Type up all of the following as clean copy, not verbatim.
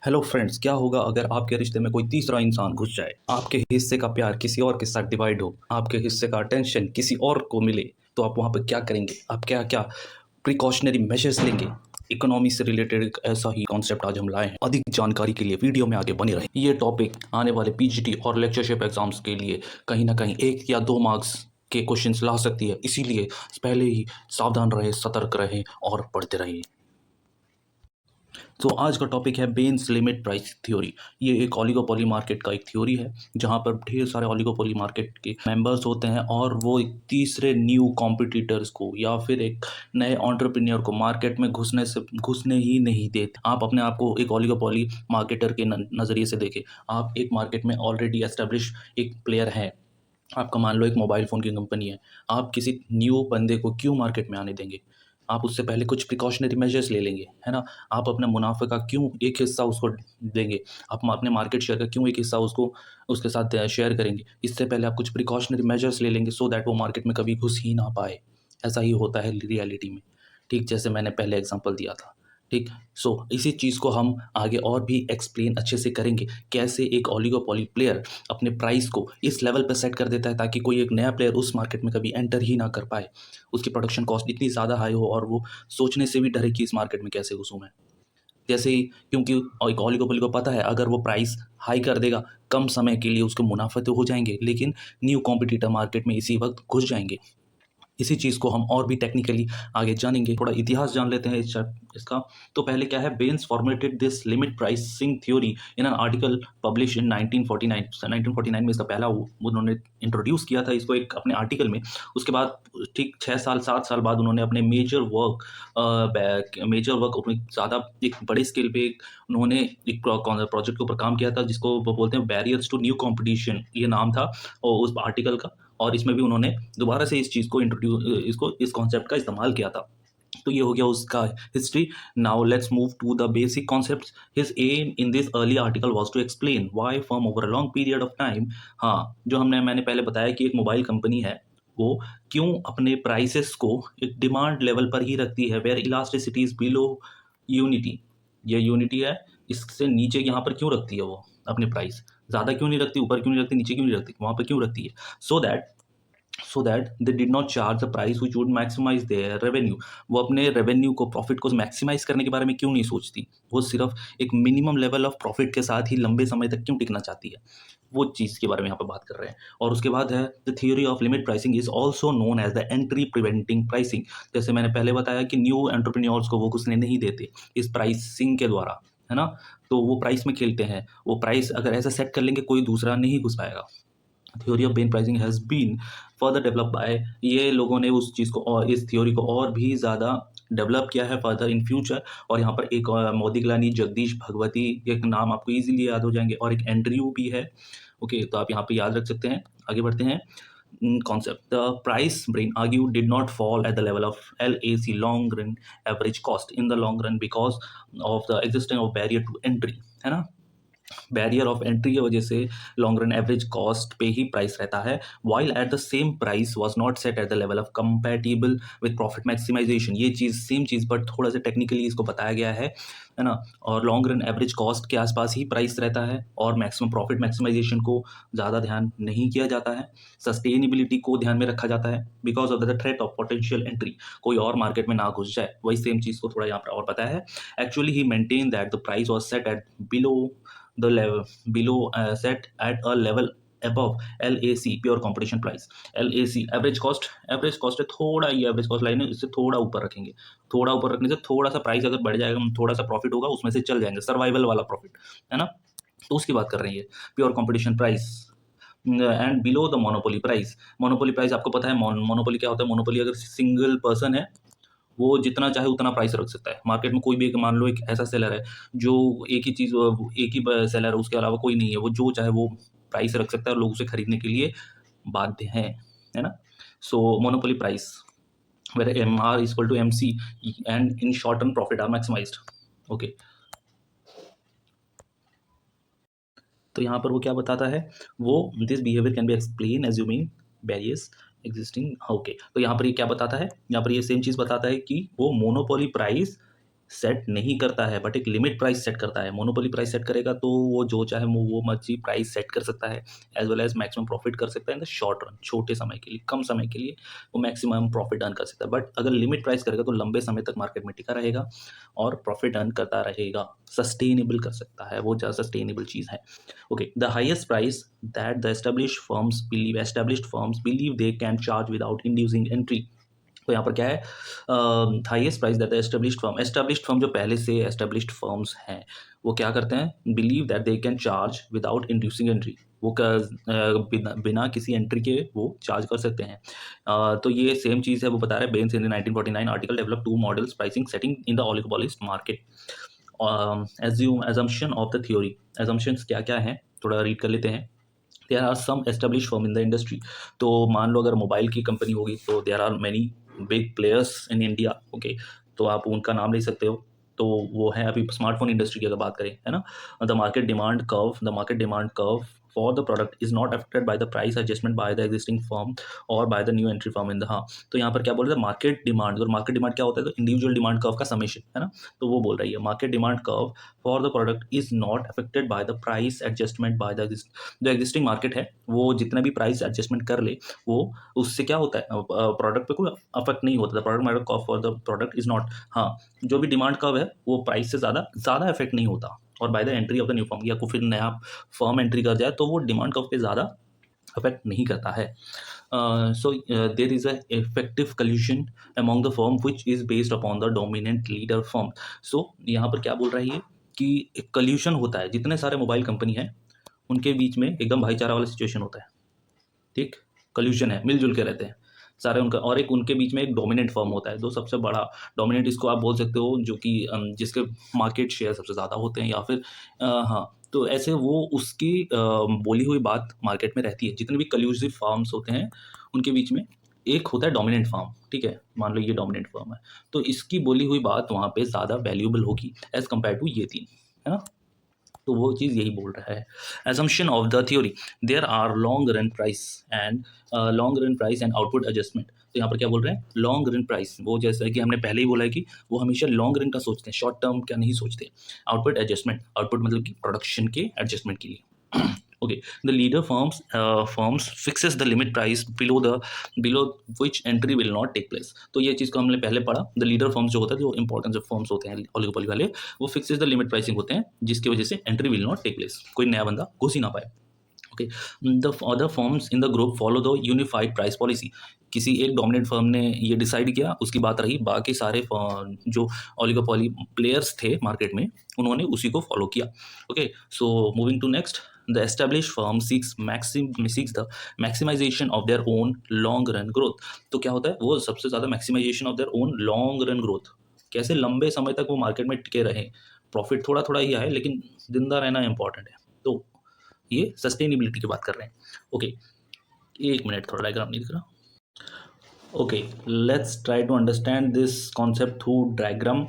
Hello friends, क्या होगा अगर आपके रिश्ते में कोई तीसरा इंसान घुस जाए? आपके हिस्से का प्यार किसी और के साथ डिवाइड हो, आपके हिस्से का अटेंशन किसी और को मिले, तो आप वहाँ पे क्या करेंगे? आप क्या-क्या प्रिकॉशनरी मेजर्स लेंगे? इकोनॉमी से रिलेटेड एक ऐसा ही कॉन्सेप्ट आज हम लाए हैं। अधिक जानकारी के लिए वीडियो में आगे बने रहें। ये टॉपिक आने वाले पीजीटी और लेक्चरशिप एग्जाम्स के लिए कहीं न कहीं 1 या 2 मार्क्स के क्वेश्चंस ला सकती है। इसीलिए पहले ही सावधान रहें, सतर्क रहें और पढ़ते रहिए। तो आज का टॉपिक है बेन्स लिमिट प्राइस थ्योरी। ये एक ओलिगोपोली मार्केट का एक थ्योरी है, जहाँ पर ढेर सारे ओलिगोपोली मार्केट के मेंबर्स होते हैं और वो एक तीसरे न्यू कॉम्पिटिटर्स को या फिर एक नए एंटरप्रेन्योर को मार्केट में घुसने ही नहीं देते। आप अपने आप को एक ओलिगोपोली मार्केटर के नज़रिए से देखें। आप एक मार्केट में ऑलरेडी एस्टेब्लिश एक प्लेयर हैं। आपका मान लो एक मोबाइल फ़ोन की कंपनी है। आप किसी न्यू बंदे को क्यों मार्केट में आने देंगे? आप उससे पहले कुछ प्रिकॉशनरी मेजर्स ले लेंगे, है ना? आप अपने मुनाफ़े का क्यों एक हिस्सा उसको देंगे? आप अपने मार्केट शेयर का क्यों एक हिस्सा उसको उसके साथ शेयर करेंगे? इससे पहले आप कुछ प्रिकॉशनरी मेजर्स ले लेंगे सो दैट वो मार्केट में कभी घुस ही ना पाए। ऐसा ही होता है रियलिटी में, ठीक जैसे मैंने पहले एग्ज़ाम्पल दिया था, ठीक? सो इसी चीज़ को हम आगे और भी एक्सप्लेन अच्छे से करेंगे, कैसे एक ओलिगोपोली प्लेयर अपने प्राइस को इस लेवल पे सेट कर देता है ताकि कोई एक नया प्लेयर उस मार्केट में कभी एंटर ही ना कर पाए। उसकी प्रोडक्शन कॉस्ट इतनी ज़्यादा हाई हो और वो सोचने से भी डरे कि इस मार्केट में कैसे घुसूँ मैं। जैसे ही क्योंकि एक ओलिगोपोली को पता है अगर वो प्राइस हाई कर देगा, कम समय के लिए उसको मुनाफ़ा तो हो जाएँगे, लेकिन न्यू कॉम्पिटिटर मार्केट में इसी वक़्त घुस जाएँगे। इसी चीज़ को हम और भी टेक्निकली आगे जानेंगे। थोड़ा इतिहास जान लेते हैं इसका। तो पहले क्या है, बेन्स formulated this limit pricing theory in an article publish in 1949। 1949 में इसका पहला उन्होंने इंट्रोड्यूस किया था इसको एक अपने आर्टिकल में। उसके बाद ठीक 6 साल 7 साल बाद उन्होंने अपने मेजर वर्क अपने ज़्यादा एक बड़े स्केल पे उन्होंने एक प्रोजेक्ट के ऊपर काम किया था जिसको वो बोलते हैं बैरियर्स टू न्यू कॉम्पिटिशन, ये नाम था और उस आर्टिकल का। और इसमें भी उन्होंने दोबारा से इस चीज़ को इसको इस कॉन्सेप्ट का इस्तेमाल किया था। तो ये हो गया उसका history. Now let's move to the basic concepts. His aim in this early article was to explain why firm over a long period of time, हाँ, जो मैंने पहले बताया कि एक मोबाइल कंपनी है, वो क्यों अपने प्राइसेस को एक डिमांड लेवल पर ही रखती है, where elasticity is below unity. ये यूनिटी है, इससे नीचे यहाँ पर क्यों रखती है वो अपने प्राइस? ज़्यादा क्यों नहीं रखती, ऊपर क्यों नहीं रखती, नीचे क्यों नहीं रखती, वहाँ पे क्यों रखती है? So that they did not charge the price which would maximise their revenue. वो अपने रेवेन्यू को, प्रॉफ़िट को मैक्सिमाइज़ करने के बारे में क्यों नहीं सोचती? वो सिर्फ़ एक मिनिमम लेवल ऑफ प्रॉफ़िट के साथ ही लंबे समय तक क्यों टिकना चाहती है? वो चीज़ के बारे में यहाँ पे बात कर रहे हैं। और उसके बाद है the theory of limit pricing is also known as the entry preventing pricing. जैसे मैंने पहले बताया कि न्यू एंटरप्रेन्योर्स को वो घुसने नहीं देते इस प्राइसिंग के द्वारा, है ना? तो वो प्राइस में खेलते हैं। वो प्राइस अगर ऐसा सेट कर लेंगे कोई दूसरा नहीं घुस पाएगा। Theory of Bain pricing has been further develop by, ये लोगों ने उस चीज़ को और इस थ्योरी को और भी ज़्यादा डेवलप किया है फर्दर इन फ्यूचर। और यहाँ पर एक मोदिग्लानी, जगदीश भगवती, एक नाम आपको ईज़िली याद हो जाएँगे और एक एंड्रयू भी है। ओके, तो आप यहाँ पे याद रख सकते हैं। आगे बढ़ते हैं। Concept. The price Brain argued did not fall at the level of LAC long run average cost in the long run because of the existence of barrier to entry, है ना? बैरियर ऑफ एंट्री की वजह से long run average cost पे ही price रहता है, while at the same price was not set at the level of compatible with profit maximisation. ये चीज़ सेम चीज़ बट थोड़ा सा टेक्निकली इसको बताया गया है ना? और लॉन्ग रन एवरेज कॉस्ट के आसपास ही प्राइस रहता है और मैक्सिमम प्रॉफिट मैक्सिमाइजेशन को ज़्यादा ध्यान नहीं किया जाता है। सस्टेनेबिलिटी को ध्यान में रखा जाता है because of the threat of potential entry, कोई और मार्केट में ना घुस जाए। वही सेम चीज़ को थोड़ा यहाँ पर और बताया है। Actually he maintain that the price was set at below the level set at a level above LAC pure competition price। LAC average cost है, थोड़ा ये एवरेज कॉस्ट लाइन है, इससे थोड़ा ऊपर रखेंगे। थोड़ा ऊपर रखने से थोड़ा सा प्राइस अगर बढ़ जाएगा, थोड़ा सा प्रॉफिट होगा, उसमें से चल जाएंगे, सर्वाइवल वाला प्रॉफिट, है ना? तो उसकी बात कर रही है pure competition price and below the monopoly price. Monopoly price आपको पता है, मोनोपोली क्या होता है? मोनोपोली अगर सिंगल पर्सन है, वो जितना चाहे उतना प्राइस रख सकता है। मार्केट में कोई भी एक मान लो एक ऐसा सेलर है जो एक ही चीज़ एक ही सेलर है, उसके अलावा कोई नहीं है, वो जो चाहे वो प्राइस रख सकता है और लोग उसे खरीदने के लिए बाध्य हैं, है ना? So monopoly price where MR is equal to MC and in short term profit are maximized। Okay, तो यहाँ पर वो क्या बताता है, वो this behaviour can be explain assuming various existing. Okay, तो यहाँ पर ये क्या बताता है? यहाँ पर ये सेम चीज़ बताता है कि वो मोनोपोली प्राइस सेट नहीं करता है बट एक लिमिट प्राइस सेट करता है। मोनोपोली प्राइस सेट करेगा तो वो जो चाहे वो मर्जी प्राइस सेट कर सकता है, as well as maximum profit कर सकता है इन द शॉर्ट रन, छोटे समय के लिए, कम समय के लिए वो मैक्सिमम प्रॉफिट अर्न कर सकता है। बट अगर लिमिट प्राइस करेगा तो लंबे समय तक मार्केट में टिका रहेगा और प्रॉफिट अर्न करता रहेगा, सस्टेनेबल कर सकता है, वो ज़्यादा सस्टेनेबल चीज़ है। Okay, the highest price that the established firms believe they can charge without inducing entry. तो यहाँ पर क्या है, highest price that established firm जो पहले से एस्टेब्लिश्ड फर्म्स हैं वो क्या करते हैं, believe that they can charge without inducing entry, वो बिना किसी एंट्री के वो चार्ज कर सकते हैं। तो ये सेम चीज़ है, वो बता रहे हैं Bain's in 1949 article develop to models pricing setting in the oligopolist market. Assumption of the theory, assumptions क्या क्या हैं थोड़ा रीड कर लेते हैं। There are some establish firm in the industry, तो मान लो अगर मोबाइल की कंपनी होगी तो there are many big players in India, okay, तो आप उनका नाम ले सकते हो। तो वो है अभी स्मार्टफोन इंडस्ट्री की अगर बात करें, है ना, the market demand curve for the product is not affected by the price adjustment by the existing firm और by the new entry firm in the, हाँ, तो यहाँ पर क्या बोल रहे हैं, मार्केट डिमांड, और मार्केट डिमांड क्या होता है, तो इंडिविजुअल डिमांड कर्व का समेशन, है ना, तो वो बोल रही है market demand curve for the product is not affected by the price adjustment by the जो एग्जिस्टिंग मार्केट है वो जितना भी प्राइस एडजस्टमेंट कर ले वो उससे क्या होता है, प्रोडक्ट पे कोई अफेक्ट नहीं होता, product market cost for the product is not, हाँ, जो भी डिमांड कर्व है वो प्राइस से ज़्यादा इफेक्ट नहीं होता। और by the entry of the new firm, या कोई फिर नया फर्म एंट्री कर जाए तो वो डिमांड कर्व पे ज़्यादा अफेक्ट नहीं करता है। So there is a effective collusion among the firm which is based upon the dominant leader firm. So यहाँ पर क्या बोल रही है कि एक कल्यूशन होता है, जितने सारे मोबाइल कंपनी हैं उनके बीच में एकदम भाईचारा वाला सिचुएशन होता है, ठीक, कल्यूशन है, मिलजुल के रहते हैं सारे उनका, और एक उनके बीच में एक डोमिनेंट फर्म होता है, जो सबसे बड़ा डोमिनेंट इसको आप बोल सकते हो, जो कि जिसके मार्केट शेयर सबसे ज़्यादा होते हैं, या फिर हाँ, तो ऐसे वो उसकी बोली हुई बात मार्केट में रहती है। जितने भी कल्यूसिव फार्म्स होते हैं उनके बीच में एक होता है डोमिनेंट फार्म, ठीक है, मान लो ये डोमिनेंट फर्म है, तो इसकी बोली हुई बात वहाँ पे ज़्यादा वैल्यूएबल होगी एज कम्पेयर टू ये तीन, है ना, तो वो चीज़ यही बोल रहा है। Assumption of the theory, there are long run price and output adjustment. तो यहाँ पर क्या बोल रहे हैं, लॉन्ग रन प्राइस, वो जैसा कि हमने पहले ही बोला है कि वो हमेशा लॉन्ग रन का सोचते हैं, शॉर्ट टर्म का नहीं सोचते। आउटपुट एडजस्टमेंट, आउटपुट मतलब कि प्रोडक्शन के एडजस्टमेंट के लिए। Okay, the leader firms fixes the limit price below which entry will not take place. तो ये चीज़ को हमने पहले पढ़ा, द लीडर फर्म्स जो होता है, जो इंपॉर्टेंट जो फर्म्स होते हैं ओलिगोपोली वाले, वो फिक्सेस द लिमिट प्राइसिंग होते हैं, जिसकी वजह से entry will not take place, कोई नया बंदा घुस ही ना पाए। Okay, the other firms in the group follow the unified price policy. किसी एक डोमिनेंट फर्म ने ये डिसाइड किया, उसकी बात रही, बाकी सारे जो ओलिगोपोली प्लेयर्स थे मार्केट में उन्होंने उसी को फॉलो किया। Okay, so moving to next, the establish firm seeks the maximisation of their own long run growth. तो क्या होता है, वो सबसे ज़्यादा maximisation of their own long run growth, कैसे लंबे समय तक वो मार्केट में टिके रहे, प्रॉफिट थोड़ा थोड़ा ही आए लेकिन जिंदा रहना इंपॉर्टेंट है, तो ये सस्टेनेबिलिटी की बात कर रहे हैं। ओके, एक मिनट, थोड़ा डायग्राम नहीं दिख रहा। Okay, let's try to understand this concept through diagram.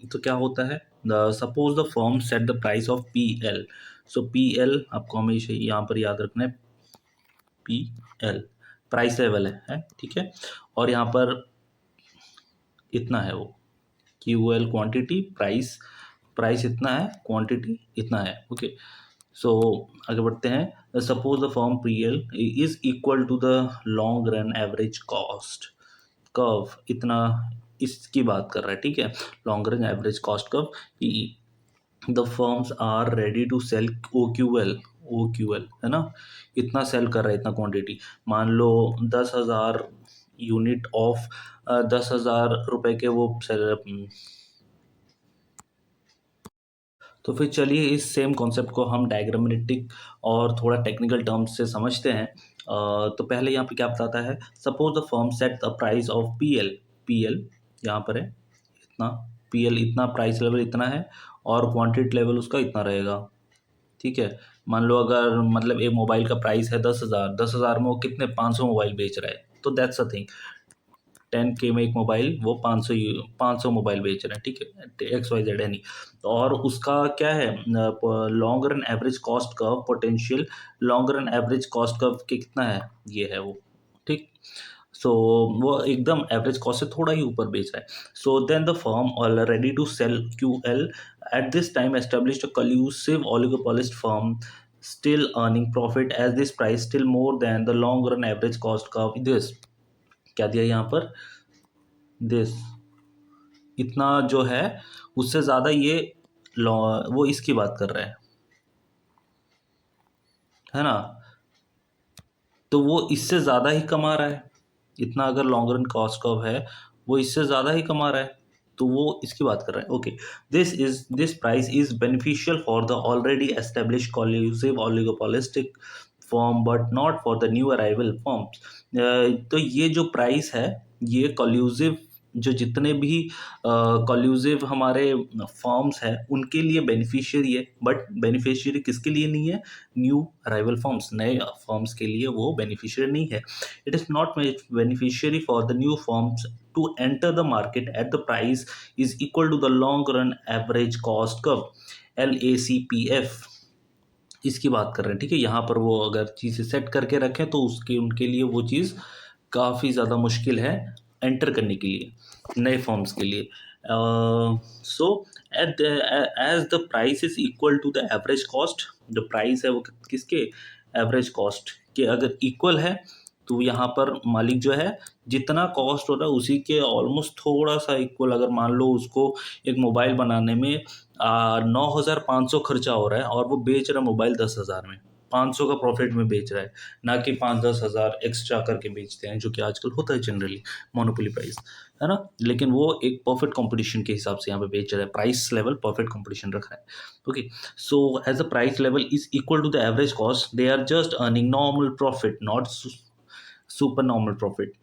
तो क्या होता है, suppose the firm set the price of P L. So P L आपको हमेशा यहाँ पर याद रखना है, पी एल प्राइस लेवल है, ठीक है, और यहाँ पर इतना है वो क्यू एल क्वांटिटी, प्राइस इतना है, क्वांटिटी इतना है। ओके, सो आगे बढ़ते हैं। Suppose the firm P L is equal to the long run average cost curve, इतना इसकी बात कर रहा है, ठीक है, long run average cost curve. The firms are ready to sell O Q L, है ना, इतना सेल कर रहा है, इतना क्वांटिटी, मान लो 10,000 यूनिट ऑफ 10,000 रुपए के वो सेल। तो फिर चलिए इस सेम कॉन्सेप्ट को हम डायग्रामेटिक और थोड़ा टेक्निकल टर्म्स से समझते हैं। तो पहले यहाँ पे क्या बताता है, suppose the firm set the price of P L यहाँ पर है इतना, पी एल इतना, प्राइस लेवल इतना है और क्वांटिटी लेवल उसका इतना रहेगा, ठीक है। मान लो अगर मतलब एक मोबाइल का प्राइस है 10,000 में वो कितने 500 मोबाइल बेच रहा है, तो दैट्स अ थिंग, 10K में एक मोबाइल वो 500 मोबाइल बेच रहे हैं, ठीक है, XYZ एनी। और उसका क्या है, long run average cost curve, potential long run average cost curve कितना है, ये है वो, ठीक। सो वो एकदम एवरेज कॉस्ट से थोड़ा ही ऊपर बेच रहा है. So then the firm all ready to sell QL at this time established a collusive oligopolist firm still earning profit as this price still more than the long run average cost curve. this क्या दिया यहाँ पर, this इतना जो है उससे ज़्यादा ये वो इसकी बात कर रहा है ना, तो वो इससे ज़्यादा ही कमा रहा है. इतना अगर लॉन्ग रन कॉस्ट कर्व है वो इससे ज़्यादा ही कमा रहा है, तो वो इसकी बात कर रहा है. Okay, this price is beneficial for the already establish collusive oligopolistic form but not for the new arrival forms. तो ये जो प्राइस है ये कॉल्यूसिव, जो जितने भी कॉल्यूसिव हमारे फॉर्म्स हैं उनके लिए बेनिफिशियरी है, बट बेनिफिशियरी किसके लिए नहीं है, न्यू अराइवल फॉर्म्स, नए फॉर्म्स के लिए वो बेनिफिशियरी नहीं है. It is not beneficiary for the new forms to enter the market at the price is equal to the long run average cost curve LACPF. इसकी बात कर रहे हैं. ठीक है, यहाँ पर वो अगर चीज़ें सेट करके रखें तो उसके उनके लिए वो चीज़ काफ़ी ज़्यादा मुश्किल है एंटर करने के लिए, नए फॉर्म्स के लिए. So at as the price is equal to the average cost, जो प्राइस है वो किसके, एवरेज कॉस्ट के अगर इक्वल है तो यहाँ पर मालिक जो है जितना कॉस्ट हो रहा है उसी के ऑलमोस्ट थोड़ा सा इक्वल. अगर मान लो उसको एक मोबाइल बनाने में 9,500 खर्चा हो रहा है और वो बेच रहा है मोबाइल 10,000 में, 500 का प्रॉफिट में बेच रहा है, ना कि 5-10 हज़ार एक्स्ट्रा करके बेचते हैं, जो कि आजकल होता है जनरली मोनोपोली प्राइस, है ना. लेकिन वो एक परफेक्ट कंपटीशन के हिसाब से यहाँ पे बेच रहा है, प्राइस लेवल परफेक्ट कंपटीशन रखा है. Okay, so as the price level is equal to the average cost they are just earning normal profit, not super normal profit.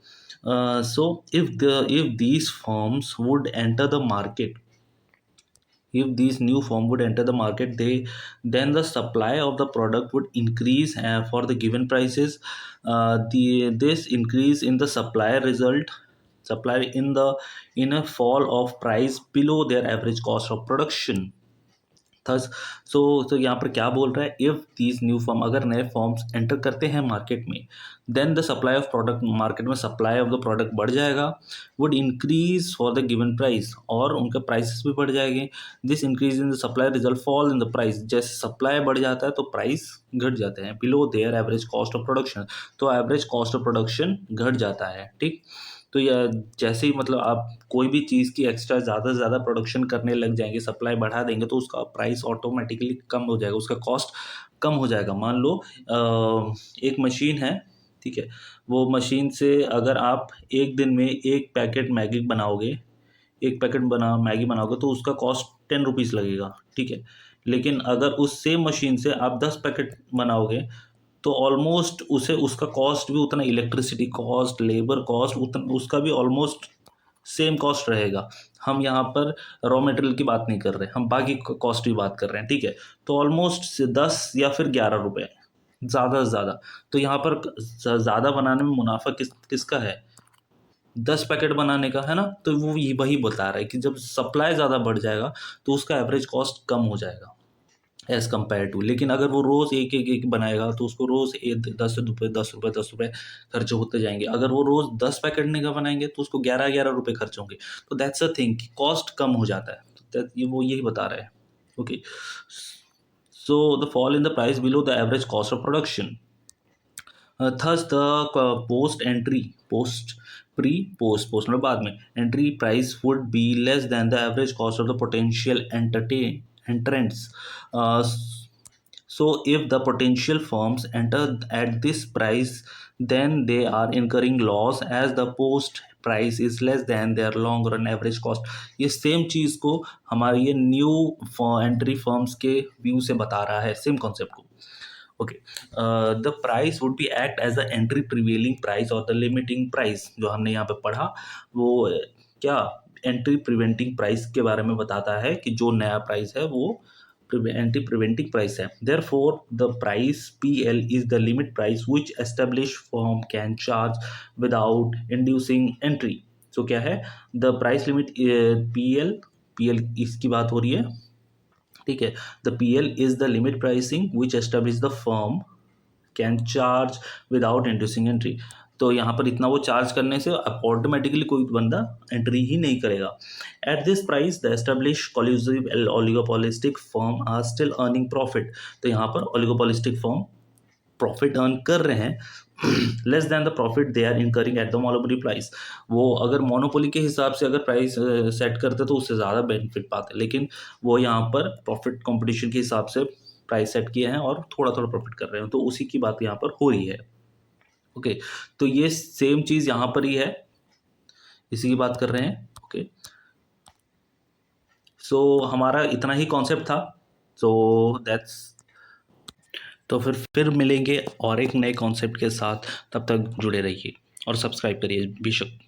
So if these firms would enter the market, if these new firm would enter the market, then the supply of the product would increase for the given prices. This increase in the supply in a fall of price below their average cost of production. Thus तो यहाँ पर क्या बोल रहा है, if these new form, अगर नए forms enter करते हैं मार्केट में, then the supply of product, market में सप्लाई ऑफ द प्रोडक्ट बढ़ जाएगा, would increase for the given price, और उनके प्राइसेस भी बढ़ जाएंगे. This increase in the supply result fall in the price, जैसे सप्लाई बढ़ जाता है तो प्राइस घट जाते हैं, below their average cost of production, तो एवरेज कॉस्ट ऑफ प्रोडक्शन घट जाता है. ठीक, तो यह जैसे ही मतलब आप कोई भी चीज़ की एक्स्ट्रा ज़्यादा से ज़्यादा प्रोडक्शन करने लग जाएंगे, सप्लाई बढ़ा देंगे, तो उसका प्राइस ऑटोमेटिकली कम हो जाएगा, उसका कॉस्ट कम हो जाएगा. मान लो एक मशीन है, ठीक है, वो मशीन से अगर आप एक दिन में एक पैकेट मैगी बनाओगे, एक पैकेट मैगी बनाओगे तो उसका कॉस्ट 10 रुपीज़ लगेगा. ठीक है, लेकिन अगर उस सेम मशीन से आप 10 पैकेट बनाओगे तो ऑलमोस्ट उसे उसका कॉस्ट भी उतना, इलेक्ट्रिसिटी कॉस्ट, लेबर कॉस्ट, उतना उसका भी ऑलमोस्ट सेम कॉस्ट रहेगा. हम यहाँ पर रॉ मटेरियल की बात नहीं कर रहे, हम बाकी कॉस्ट की बात कर रहे हैं. ठीक है, तो ऑलमोस्ट 10 या फिर 11 रुपये ज़्यादा से ज़्यादा. तो यहाँ पर ज़्यादा बनाने में मुनाफा किसका है, 10 पैकेट बनाने का, है ना. तो वो ये वही बता रहा है कि जब सप्लाई ज़्यादा बढ़ जाएगा तो उसका एवरेज कॉस्ट कम हो जाएगा एज़ कम्पेयर टू. लेकिन अगर वो रोज़ एक बनाएगा तो उसको रोज़ 10 रुपये खर्च होते जाएंगे. अगर वो रोज़ 10 पैकेट का बनाएंगे तो उसको 11 रुपये खर्च होंगे. तो दैट्स अ थिंग कि कॉस्ट कम हो जाता है. तो वो यही बता रहा है. Okay, so the fall in the price below the average cost of production. Thus the post मतलब बाद में entry price would be less than the average cost of the potential entrants. So if the potential firms enter at this price, then they are incurring loss as the post price is less than their long run average cost. ये same चीज़ को हमारे ये new entry firms के view से बता रहा है, सेम कॉन्सेप्ट को. Okay, the price would be act as the entry prevailing price और द लिमिटिंग प्राइस, जो हमने यहाँ पे पढ़ा वो क्या एंट्री प्रिवेंटिंग प्राइस के बारे में बताता है कि जो नया प्राइस है वो एंट्री प्रिवेंटिंग प्राइस है. Therefore the price PL is the limit price which establish firm can charge without inducing entry. So क्या है द प्राइस लिमिट, PL इसकी बात हो रही है. ठीक है, the PL is the limit pricing which establish the firm can charge without inducing entry. तो यहाँ पर इतना वो चार्ज करने से ऑटोमेटिकली कोई बंदा एंट्री ही नहीं करेगा। At this price the establish collusive oligopolistic firm are still earning profit. तो यहाँ पर ओलिगोपोलिस्टिक फर्म प्रॉफिट अर्न कर रहे हैं less than the profit they are incurring at the monopoly price. वो अगर मोनोपोली के हिसाब से अगर प्राइस सेट करते तो उससे ज़्यादा बेनिफिट पाते, लेकिन वो यहाँ पर प्रॉफिट कंपटीशन के हिसाब से प्राइस सेट किए हैं और थोड़ा थोड़ा प्रॉफिट कर रहे हैं, तो उसी की बात यहाँ पर हो रही है। ओके, तो ये सेम चीज़ यहाँ पर ही है, इसी की बात कर रहे हैं। ओके, सो हमारा इतना ही कॉन्सेप्ट था। सो दैट्स, तो फिर मिलेंगे और एक नए कॉन्सेप्ट के साथ, तब तक जुड़े रहिए और सब्सक्राइब करिए बेशक।